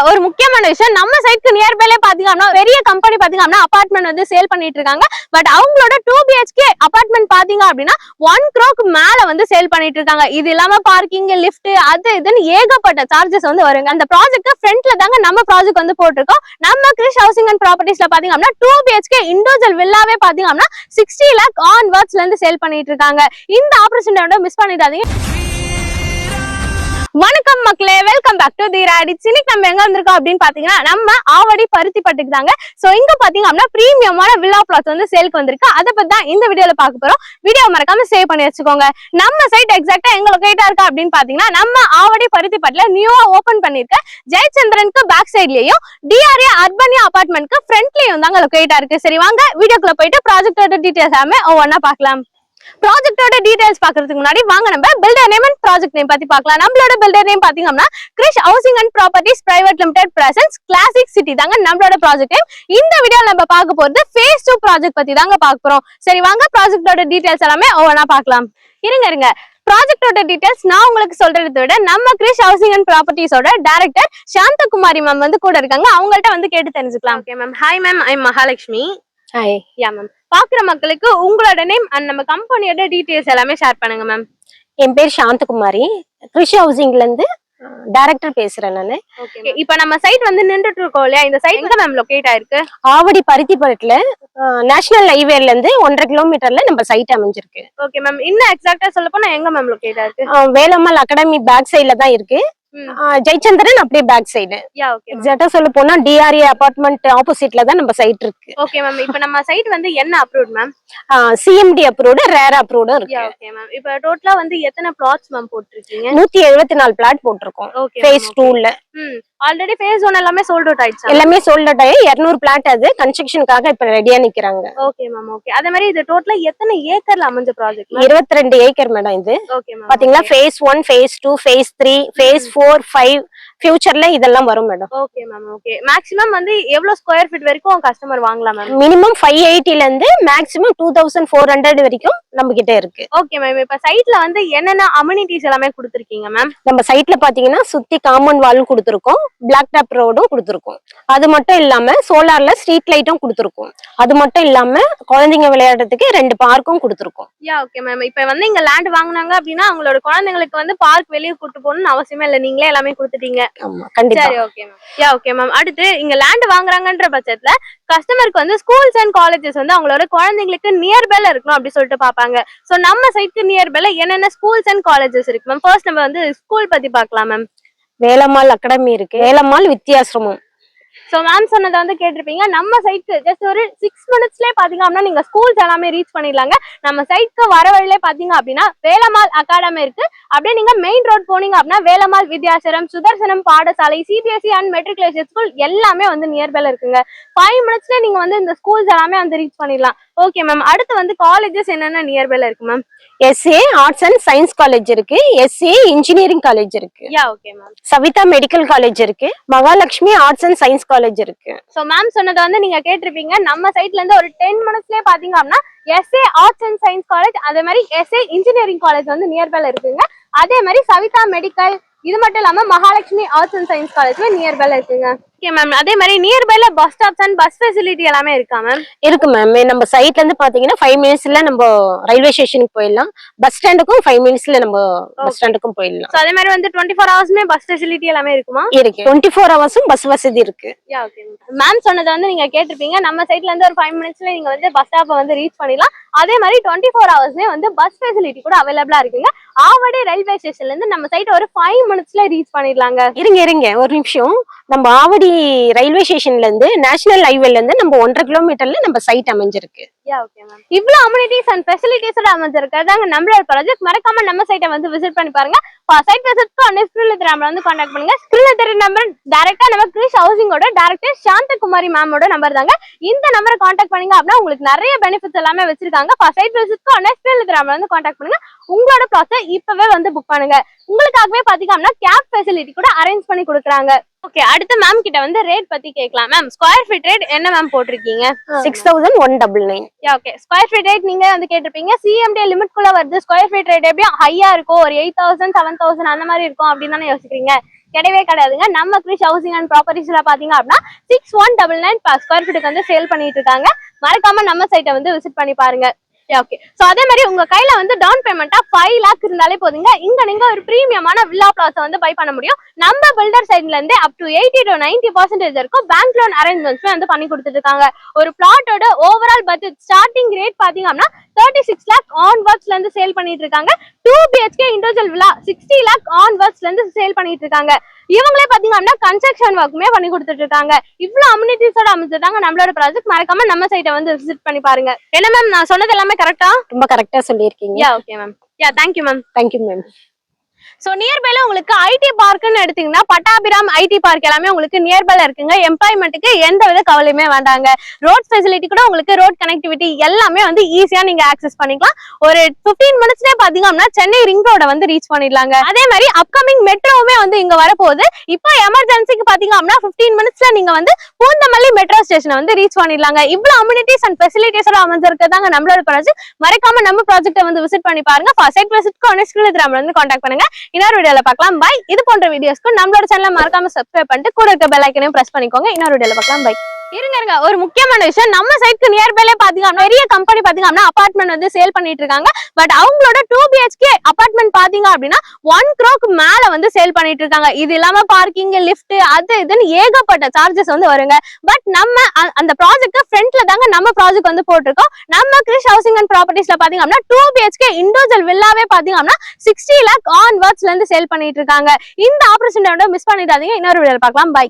ஒரு முக்கியமான விஷயம் நம்ம சைடுக்கு நியர்பைல பாத்தீங்கன்னா பெரிய கம்பெனி பாத்தீங்கன்னா அபார்ட்மெண்ட் வந்து சேல் பண்ணிட்டு இருக்காங்க. பட் அவங்களோட 2 BHK அபார்ட்மெண்ட் பாத்தீங்க அப்படின்னா 1 crore மேல வந்து சேல் பண்ணிட்டு இருக்காங்க. இது இல்லாம பார்க்கிங், லிஃப்ட், அது இதுன்னு ஏகப்பட்ட சார்ஜஸ் வந்து வருங்க. அந்த ப்ராஜெக்ட் ஃப்ரண்ட்ல தாங்க நம்ம ப்ராஜெக்ட் வந்து போட்டிருக்கோம். நம்ம கிரிஷ் ஹவுசிங் அண்ட் ப்ராப்பர்ட்டிஸ்ல பாத்தீங்கன்னா 2 BHK இண்டிவிஜுவல் வில்லாவே பாத்தீங்கன்னா 60 lakh ஆன்வர்ட்ஸ்ல இருந்து சேல் பண்ணிட்டு இருக்காங்க. இந்த ஆப்பர்ச்சுனிட்டியோட மிஸ் பண்ணிடாதீங்க. வணக்கம் மக்களே, வெல்கம் பேக் டு தி ராடிட்ஸ். இன்னைக்கு நம்ம எங்க வந்திருக்கோம் அப்படின்னு பாத்தீங்கன்னா நம்ம ஆவடி பருத்திப்பட்டுக்கு தாங்க. சோ இங்க பாத்தீங்க அப்படின்னா பிரீமியமான வில்லா பிளாட்ஸ் வந்து சேல்க்கு வந்திருக்கு. அதை பத்தி தான் இந்த வீடியோல பார்க்க போறோம். வீடியோ மறக்காம சேவ் பண்ணி வச்சுக்கோங்க. நம்ம சைட் எக்ஸாக்டா எங்க லொகேட்டா இருக்கு அப்படின்னு பாத்தீங்கன்னா நம்ம ஆவடி பருத்திப்பட்டுல நியூவா ஓபன் பண்ணிருக்க ஜெயச்சந்திரனுக்கு பேக் சைட்லயும் DRA அர்பனியா அபார்ட்மெண்ட்க்கு ஃப்ரண்ட்லயும் தாங்க லொகேட்டா இருக்கு. சரி வாங்க வீடியோக்குள்ள போயிட்டு ப்ராஜெக்டோட டீடைல்ஸ் எல்லாமே ஒவ்வொன்னா பார்க்கலாம். ப்ராஜெக்டோட டீடைல்ஸ் பாக்குறதுக்கு முன்னாடி வாங்க நம்ம builder name and project name பத்தி பார்க்கலாம். நம்மளோட பில்டர் நேம் பாத்தீங்கன்னா Krish housing and properties private limited presence classic city தாங்க நம்மளோட ப்ராஜெக்ட் நேம். இந்த வீடியோல நம்ம பார்க்க போறது phase 2 ப்ராஜெக்ட் பத்தி தாங்க பார்க்க போறோம். சரி வாங்க ப்ராஜெக்டோட டீடைல்ஸ் எல்லாமே ஒவ்வொன்னா பார்க்கலாம். இருங்க ப்ராஜெக்டோட டீடைல்ஸ் நான் உங்களுக்கு சொல்றதை விட நம்ம கிரிஷ் ஹவுசிங் அண்ட் ப்ராப்பர்ட்டிஸோட டைரக்டர் சாந்தகுமாரி மேம் வந்து கூட இருக்காங்க. அவங்கள்ட்ட வந்து கேட்டு தெரிஞ்சுக்கலாம். Okay ma'am. Hi ma'am, I am Mahalakshmi. Hi. Yeah ma'am, பாக்குற மக்களுக்கு உங்களோட நேம் அண்ட் நம்ம கம்பெனியோட டீடைல்ஸ் எல்லாமே ஷேர் பண்ணுங்க மேம். என் பேர் சாந்தகுமாரி, கிரிஷ் ஹவுசிங்ல இருந்து டைரக்டர் பேசுறேன் நானு. ஓகே, இப்போ நம்ம சைட் வந்து நின்றுட்டு இருக்கோம் இல்லையா, இந்த சைட் எங்க மேம் லொகேட் ஆயிருக்கு? ஆவடி பருத்திப்பட்டுல நேஷனல் ஹைவேல இருந்து 1.5 கிலோமீட்டர்ல நம்ம சைட் அமைஞ்சிருக்கு. ஓகே மேம், இன்னும் எக்ஸாக்ட்டா சொல்ல போனா எங்க மேம் லொகேட் ஆயிருக்கு? வேலம்மாள் அகாடமி பேக் சைடுல தான் இருக்கு. ஜெயச்சந்திரன் அப்படியே பேக் சைடு. Yeah okay. எக்ஸாக்ட்டா சொல்ல போனா DRA அபார்ட்மெண்ட் ஆப்போசிட்ல தான் நம்ம சைட் இருக்கு. ஓகே மேம், இப்போ நம்ம சைட் வந்து என்ன approved ma'am? CMD approved, RERA approved இருக்கு. Yeah okay ma'am. இப்போ டோட்டலா வந்து எத்தனை பிளாட்ஸ் மேம் போட்டுருக்கீங்க? 174 பிளாட் போட்டுருக்கோம். phase 2ல. ஆல்ரெடி phase 1 எல்லாமே சோல்ட் அவுட் ஆயிடுச்சு. எல்லாமே சோல்ட் அவுட் ஆயி 200 பிளாட் அது கன்ஸ்ட்ரக்ஷனுக்காக இப்ப ரெடியா நிக்கறாங்க. Okay ma'am. ஓகே, அதே மாதிரி இது டோட்டலா எத்தனை ஏக்கர்ல அமைஞ்ச ப்ராஜெக்ட் மேம்? 22 ஏக்கர் மேடம் இது. Okay ma'am. பாத்தீங்களா phase 1, phase 2, phase 3, phase 4, 5 ஃபியூச்சர்ல இதெல்லாம் வரும் madam. Okay ma'am. Okay, maximum வந்து எவ்வளவு ஸ்கொயர் ஃபீட் வரைக்கும் கஸ்டமர் வாங்கலாம் மேம்? மினிமம் 580 ல இருந்து மேக்ஸிமம் 2400 வரைக்கும் நம்ம கிட்ட இருக்கு. ஓகே மேம், இப்ப சைட்ல வந்து என்னென்ன அம்யூனிட்டிஸ் எல்லாமே கொடுத்திருக்கீங்க மேம்? நம்ம சைட்ல பாத்தீங்கன்னா சுத்தி காம்பவுண்ட் வாலும் கொடுத்திருக்கோம், பிளாக் டாப் ரோடும் கொடுத்திருக்கோம். அது மட்டும் இல்லாம சோலார்ல ஸ்ட்ரீட் லைட்டும் கொடுத்திருக்கோம். அது மட்டும் இல்லாம குழந்தைங்க விளையாடுறதுக்கு 2 பார்க்கும் கொடுத்திருக்கோம். யா ஓகே மேம். இப்ப வந்து இங்க லேண்ட் வாங்குனாங்க அப்படின்னா அவங்களோட குழந்தைங்களுக்கு வந்து பார்க் வெளியே கூட்டு போகணும்னு அவசியமே இல்ல, நீங்களே எல்லாமே கொடுத்துட்டீங்க. ஆமா கண்டிப்பா. சரி ஓகே மேம். யா ஓகே மேம். அடுத்து இங்க லேண்ட் வாங்குறாங்கன்ற பட்சத்துல கஸ்டமருக்கு வந்து ஸ்கூல்ஸ் அண்ட் காலேஜஸ் வந்து அவங்களோட குழந்தைங்களுக்கு நியர்பைல இருக்கணும் அப்படி சொல்லிட்டு பாப்பாங்க. சோ நம்ம சைட்க்கு நியர்பைல என்னென்ன ஸ்கூல்ஸ் அண்ட் காலேஜஸ் இருக்கு மேம்? ஃபர்ஸ்ட் நம்ம வந்து ஸ்கூல் பத்தி பார்க்கலாம் மேம். வேலம்மாள் அகாடமி இருக்கு, வேலம்மாள் வித்யாசிரமம். சோ மேம் சொன்னதை வந்து கேட்டிருப்பீங்க. நம்ம சைட்க்கு ஜஸ்ட் ஒரு 6 minutesலயே பாத்தீங்க அப்படின்னா நீங்க ஸ்கூல்ஸ் எல்லாமே ரீச் பண்ணிடலாங்க. நம்ம சைட்க்கு வர வழியிலே பாத்தீங்க அப்படின்னா வேலம்மாள் அகாடமி இருக்கு. அப்படியே நீங்க மெயின் ரோட் போனீங்க அப்படின்னா வேலம்மாள் வித்யாசரம், சுதர்சனம் பாடசாலை, CBSE அண்ட் மெட்ரிகுலேஷன் ஸ்கூல் எல்லாமே வந்து நியர்பைல இருக்குங்க. 5 minutesல நீங்க வந்து இந்த ஸ்கூல்ஸ் எல்லாமே வந்து ரீச் பண்ணிடலாம். Okay ma'am. அடுத்து வந்து காலேஜஸ் என்னென்ன நியர்பைல இருக்கு ma'am? SA arts and science college இருக்கு, SA இன்ஜினியரிங் காலேஜ் இருக்கு. Yeah okay ma'am. Savitha medical college இருக்கு, Mahalakshmi arts and science college இருக்கு. சோ மேம் சொன்னதை வந்து நீங்க கேட்டிருப்பீங்க. நம்ம சைட்ல இருந்து ஒரு 10 minutesலயே பாத்தீங்க அப்படின்னா SA arts and science college, அதே மாதிரி SA இன்ஜினியரிங் காலேஜ் வந்து நியர்பைல இருக்குங்க. அதே மாதிரி சவிதா மெடிக்கல், இது மட்டும் இல்லாம மகாலட்சுமி ஆர்ட்ஸ் அண்ட் சயின்ஸ் காலேஜ்ல நியர்பைல இருக்குங்க. Okay ma'am. அதே மாதிரி நியர்பைல bus stops and bus facility எல்லாமே இருக்கா மேம்? இருக்கு மேம். நம்ம சைட்ல இருந்து பாத்தீங்கன்னா 5 minutesல நம்ம ரயில்வே ஸ்டேஷனுக்கு போயிடலாம். பஸ் ஸ்டாண்டுக்கும் 5 minutesல நம்ம பஸ் ஸ்டாண்டுக்கும் போயிடலாம். சோ அதே மாதிரி வந்து 24 ஹவர்ஸ்மே பஸ் ஃபெசிலிட்டி எல்லாமே இருக்குமா? இருக்கு, 24 ஹவர்ஸும் பஸ் வசதி இருக்கு. Yeah okay ma'am. சொன்னதை வந்து நீங்க கேட்டிருப்பீங்க. நம்ம சைட்ல இருந்து ஒரு 5 minutesல நீங்க வந்து பஸ் ஸ்டாப்பை வந்து ரீச் பண்ணிடலாம். அதே மாதிரி 24 ஹவர்ஸ்மே வந்து பஸ் ஃபெசிலிட்டி கூட அவைலபிளா இருக்குங்க. ஆவடி ரயில்வே ஸ்டேஷன்ல இருந்து நம்ம சைட் ஒரு 5 minutesல ரீச் பண்ணிடலாங்க. இருங்க ஒரு நிமிஷம். நம்ம ஆவடி ரயில்வே ஸ்டேஷன்ல இருந்து நேஷனல் ஹைவேல இருந்து நம்ம 1.5 கிலோமீட்டர்ல நம்ம சைட் அமைஞ்சிருக்கு. யா ஓகே மேம். இவ்ளோ அம்யூனிட்டிஸ் அண்ட் ஃபெசிலிட்டிஸோட அமைஞ்சிருக்கிறதாங்க நம்மளோட ப்ராஜெக்ட். மறக்காம நம்ம சைட்டை வந்து விசிட் பண்ணி பாருங்க. சைட் விசிட்க்கு அன்னை ஸ்கிரீன்ல தெரிய நம்பர் வந்து கான்டாக்ட் பண்ணுங்க. ஸ்கிரீன்ல தெரிய நம்பர் டைரக்டா நம்ம கிரிஷ் ஹவுசிங்கோட டைரக்டர் சாந்தகுமாரி மேமோட நம்பர் தாங்க. இந்த நம்பரை கான்டாக்ட் பண்ணீங்க அப்படின்னா உங்களுக்கு நிறைய பெனிஃபிட்ஸ் எல்லாமே வச்சிருக்காங்க. சைட் விசிட்க்கு அன்னை ஸ்கிரீன்ல தெரிய நம்பர் வந்து கான்டாக்ட் பண்ணுங்க. உங்களோட ப்ராசஸ் இப்பவே வந்து புக் பண்ணுங்க. உங்களுக்காகவே பாத்தீங்க அப்படின்னா கேப் ஃபெசிலிட்டி கூட அரேஞ்ச் பண்ணி கொடுக்குறாங்க. ஓகே, அடுத்து மேம் கிட்ட வந்து ரேட் பத்தி கேட்கலாம். மேம் ஸ்கொயர் ஃபீட் ரேட் என்ன மேம் போட்டிருக்கீங்க? 6199. Yeah okay. Square feet rate நீங்க வந்து கேட்டிருப்பீங்க. CMD லிமிட் குள்ள வருது. ஸ்கொயர் ஃபீட் ரேட் எப்படி ஹையா இருக்கும், ஒரு 8000 7000 அந்த மாதிரி இருக்கும் அப்படின்னு தானே யோசிக்கிறீங்க. கிடையவே கிடையாதுங்க. நம்ம கிரிஷ் ஹவுசிங் அண்ட் ப்ராப்பர்ட்டிஸ்ல பாத்தீங்க அப்படின்னா 6199 per square feet வந்து சேல் பண்ணிட்டு இருக்காங்க. மறக்காம நம்ம சைட்டை வந்து விசிட் பண்ணி பாருங்க. ஓகே, சோ அதே மாதிரி உங்க கையில வந்து டவுன் பேமெண்டா 5 lakh இருந்தாலே போதுங்க, இங்க நீங்க ஒரு பிரீமியமான வில்லா பிளாட்ஸ் வந்து பை பண்ண முடியும். நம்ம பில்டர் சைட்ல இருந்து அப் டு 80 to 90% வரைக்கும் பேங்க் லோன் அரேஞ்ச்மெண்ட்ஸ் வந்து பண்ணி கொடுத்துட்டு இருக்காங்க. ஒரு பிளாட்டோட ஓவரால் பட்ஜெட் ஸ்டார்டிங் ரேட் பாத்தீங்க அப்படின்னா 36 lakh ஆன்வர்ட்ஸ்ல இருந்து சேல் பண்ணிட்டு இருக்காங்க. 2 BHK இண்டிவிஜுவல் வில்லா 60 lakh ஆன்வர்ட்ஸ்ல இருந்து சேல் பண்ணிட்டு இருக்காங்க. இவங்களே பாத்தீங்க அப்படின்னா கன்ஸ்ட்ரக்ஷன் ஒர்க்குமே பண்ணி கொடுத்துட்டு இருக்காங்க. இவ்வளவு அம்யூனிட்டிஸோட அமைச்சிருக்காங்க நம்மளோட ப்ராஜெக்ட். மறக்காம நம்ம சைட்டை வந்து விசிட் பண்ணி பாருங்க. என்ன மேம் நான் சொன்னது எல்லாமே கரெக்டா? ரொம்ப கரெக்டா சொல்லியிருக்கீங்க. Okay ma'am. Thank you ma'am. Thank you ma'am. So நியர்பைல உங்களுக்கு ஐடி பார்க்னு எடுத்தீங்கன்னா பட்டாபிராம் ஐடி பார்க் எல்லாமே உங்களுக்கு நியர்பைல இருக்குங்க. எம்ப்ளாய்மெண்ட்டுக்கு எந்த வித கவலையுமே வேண்டாங்க. ரோட் ஃபெசிலிட்டி கூட உங்களுக்கு ரோட் கனெக்டிவிட்டி எல்லாமே வந்து ஈஸியா நீங்க ஆக்சஸ் பண்ணிக்கலாம். ஒரு 15 மினிட்ஸ்லயே பாத்தீங்க அப்படின்னா சென்னை ரிங் ரோட வந்து ரீச் பண்ணிடலாங்க. அதே மாதிரி அப்கமிங் மெட்ரோவுமே வந்து இங்க வரப்போகுது. இப்போ எமர்ஜென்சிக்கு பாத்தீங்க அப்படின்னா 15 மினிட்ஸ்ல நீங்க வந்து பூந்தமல்லி மெட்ரோ ஸ்டேஷனை வந்து ரீச் பண்ணிடலாங்க. இவ்வளவு அம்யூனிட்டிஸ் அண்ட் ஃபெசிலிட்டிஸோட அமைஞ்சிருக்கதாங்க நம்மளோட ப்ராஜெக்ட். மறக்காம நம்ம ப்ராஜெக்ட்டை வந்து விசிட் பண்ணி பாருங்க. சைட் விசிட்க்கு வந்து கான்டாக்ட் பண்ணுங்க. இன்னொரு வீடியோல பார்க்கலாம். பை. இது போன்ற வீடியோஸ்க்கு நம்மளோட சேனலை மறக்காம சப்ஸ்கிரைப் பண்ணிட்டு கூட இருக்க பெல் ஐக்கனையும் பிரஸ் பண்ணிக்கோங்க. இன்னொரு வீடியோல பார்க்கலாம். பை. இருங்க ஒரு முக்கியமான விஷயம், நம்ம சைட்க்கு நியர்பைல பாத்தீங்கன்னா பெரிய கம்பெனி பாத்தீங்க அப்படின்னா அபார்ட்மெண்ட் வந்து சேல் பண்ணிட்டு இருக்காங்க. பட் அவங்களோட 2 BHK அபார்ட்மெண்ட் பாத்தீங்க அப்படின்னா 1 crore மேல வந்து சேல் பண்ணிட்டு இருக்காங்க. இது இல்லாம பார்க்கிங், லிஃப்ட், அது இதுன்னு ஏகப்பட்ட சார்ஜஸ் வந்து வருங்க. பட் நம்ம அந்த ப்ராஜெக்ட் ஃப்ரண்ட்ல தாங்க நம்ம ப்ராஜெக்ட் வந்து போட்டிருக்கோம். நம்ம கிரிஷ் ஹவுசிங் அண்ட் ப்ராப்பர்ட்டிஸ்ல பாத்தீங்க அப்படின்னா 2 BHK இண்டிவிஜுவல் வில்லாவே பாத்தீங்க அப்படின்னா 60 lakh ஆன்வர்ட்ஸ்ல இருந்து சேல் பண்ணிட்டு இருக்காங்க. இந்த ஆப்பர்ச்சுனிட்டியோட மிஸ் பண்ணிடாதீங்க. இன்னொரு வீடியோல பார்க்கலாம். பை.